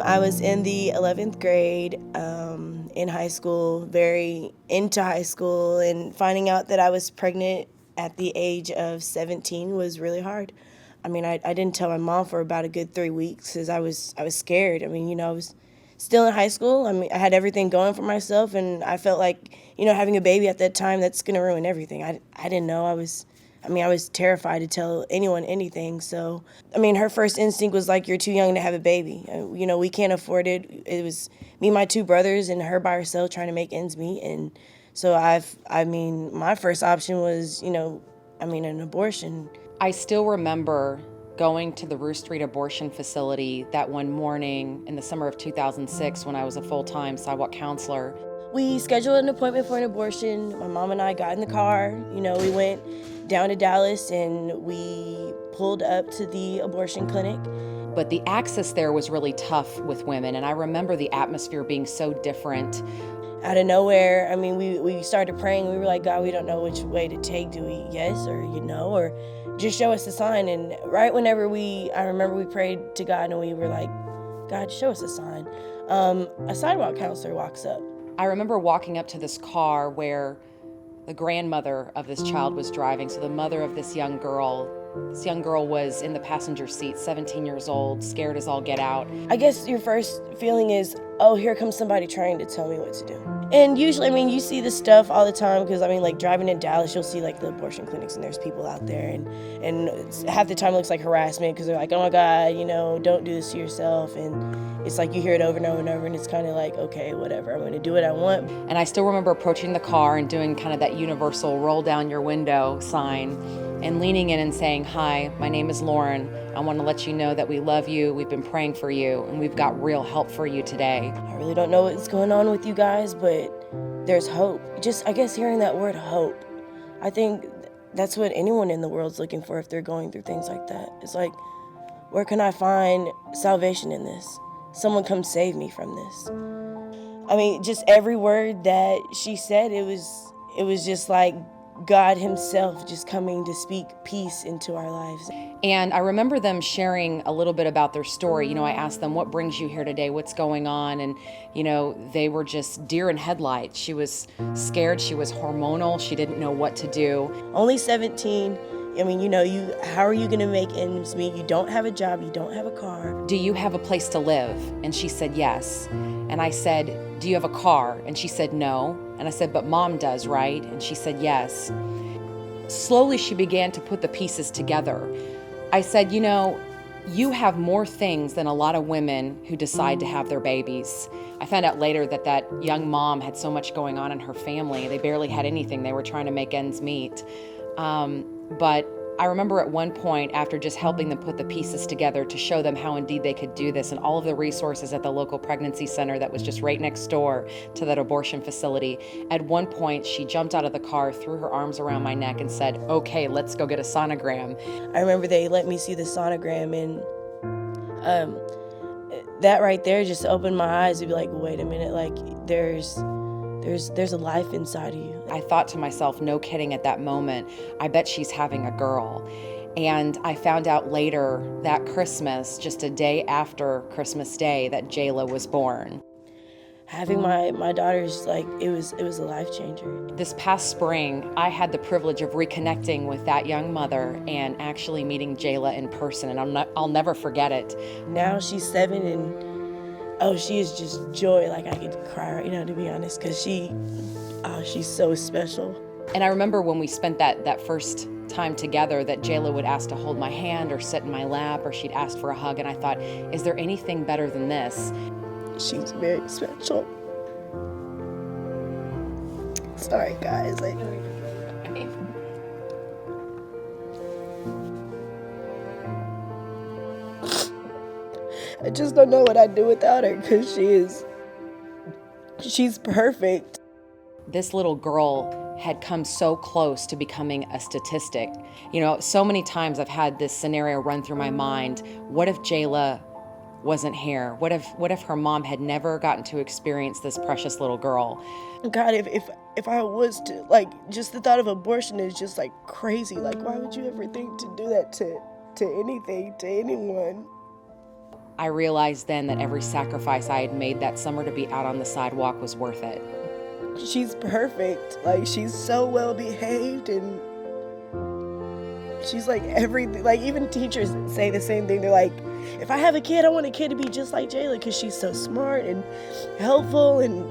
I was in the 11th grade in high school, very into high school, and finding out that I was pregnant at the age of 17 was really hard. I mean, I didn't tell my mom for about a good 3 weeks because I was scared. I mean, I was still in high school. I mean, I had everything going for myself, and I felt like, having a baby at that time, that's going to ruin everything. I didn't know. I was terrified to tell anyone anything. So, her first instinct was like, you're too young to have a baby. We can't afford it. It was me, my two brothers, and her by herself trying to make ends meet. And so my first option was, an abortion. I still remember going to the Roost Street abortion facility that one morning in the summer of 2006 when I was a full-time sidewalk counselor. We scheduled an appointment for an abortion. My mom and I got in the car. We went down to Dallas and we pulled up to the abortion clinic. But the access there was really tough with women, and I remember the atmosphere being so different. Out of nowhere, we started praying. We were like, God, we don't know which way to take. Do we yes or or just show us a sign? And right whenever I remember we prayed to God and we were like, God, show us a sign. A sidewalk counselor walks up. I remember walking up to this car where the grandmother of this child was driving, so the mother of this young girl. This young girl was in the passenger seat, 17 years old, scared as all get out. I guess your first feeling is, oh, here comes somebody trying to tell me what to do. And usually, you see this stuff all the time because, driving in Dallas, you'll see, the abortion clinics and there's people out there. And half the time it looks like harassment because they're like, oh, my God, don't do this to yourself. And it's like you hear it over and over and over, and it's kind of like, okay, whatever, I'm going to do what I want. And I still remember approaching the car and doing kind of that universal roll down your window sign and leaning in and saying, hi, my name is Lauren. I want to let you know that we love you, we've been praying for you, and we've got real help for you today. I really don't know what's going on with you guys, but there's hope. Just, I guess, hearing that word hope, I think that's what anyone in the world's looking for if they're going through things like that. It's like, where can I find salvation in this? Someone come save me from this. Just every word that she said, it was just like God himself just coming to speak peace into our lives. And I remember them sharing a little bit about their story. I asked them, what brings you here today? What's going on? And, they were just deer in headlights. She was scared. She was hormonal. She didn't know what to do. Only 17. How are you going to make ends meet? You don't have a job. You don't have a car. Do you have a place to live? And she said, yes. And I said, do you have a car? And she said, no. And I said, but Mom does, right? And she said, yes. Slowly, she began to put the pieces together. I said, you have more things than a lot of women who decide to have their babies. I found out later that young mom had so much going on in her family. They barely had anything. They were trying to make ends meet. But I remember at one point, after just helping them put the pieces together to show them how indeed they could do this and all of the resources at the local pregnancy center that was just right next door to that abortion facility, at one point she jumped out of the car, threw her arms around my neck and said, okay, let's go get a sonogram. I remember they let me see the sonogram, and that right there just opened my eyes to be like, wait a minute, there's a life inside of you. I thought to myself, no kidding, at that moment, I bet she's having a girl. And I found out later that Christmas, just a day after Christmas Day, that Jayla was born. Having my daughter's, it was a life changer. This past spring, I had the privilege of reconnecting with that young mother and actually meeting Jayla in person, and I'll never forget it. Now she's 7, and oh, she is just joy. I could cry right now, to be honest, because she's so special. And I remember when we spent that first time together that Jayla would ask to hold my hand or sit in my lap, or she'd ask for a hug, and I thought, is there anything better than this? She's very special. Sorry, guys. I just don't know what I'd do without her, because she's perfect. This little girl had come so close to becoming a statistic. So many times I've had this scenario run through my mind. What if Jayla wasn't here? What if her mom had never gotten to experience this precious little girl? God, if I was to, like, just the thought of abortion is just like crazy. Like, why would you ever think to do that to anything, to anyone? I realized then that every sacrifice I had made that summer to be out on the sidewalk was worth it. She's perfect. Like, she's so well behaved, and she's like everything. Like, even teachers say the same thing. They're like, if I have a kid, I want a kid to be just like Jayla, because she's so smart and helpful, and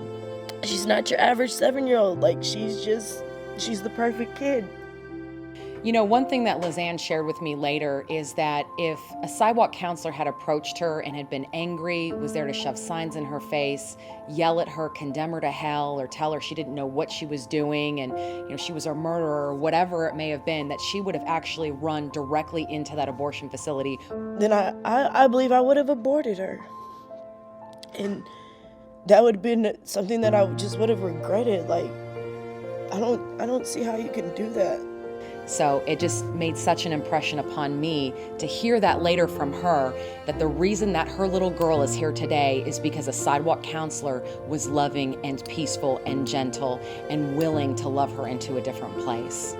she's not your average 7-year-old. Like, she's the perfect kid. You know, one thing that Lizanne shared with me later is that if a sidewalk counselor had approached her and had been angry, was there to shove signs in her face, yell at her, condemn her to hell, or tell her she didn't know what she was doing and, you know, she was a murderer or whatever it may have been, that she would have actually run directly into that abortion facility. Then I believe I would have aborted her. And that would have been something that I just would have regretted. Like, I don't see how you can do that. So it just made such an impression upon me to hear that later from her, that the reason that her little girl is here today is because a sidewalk counselor was loving and peaceful and gentle and willing to love her into a different place.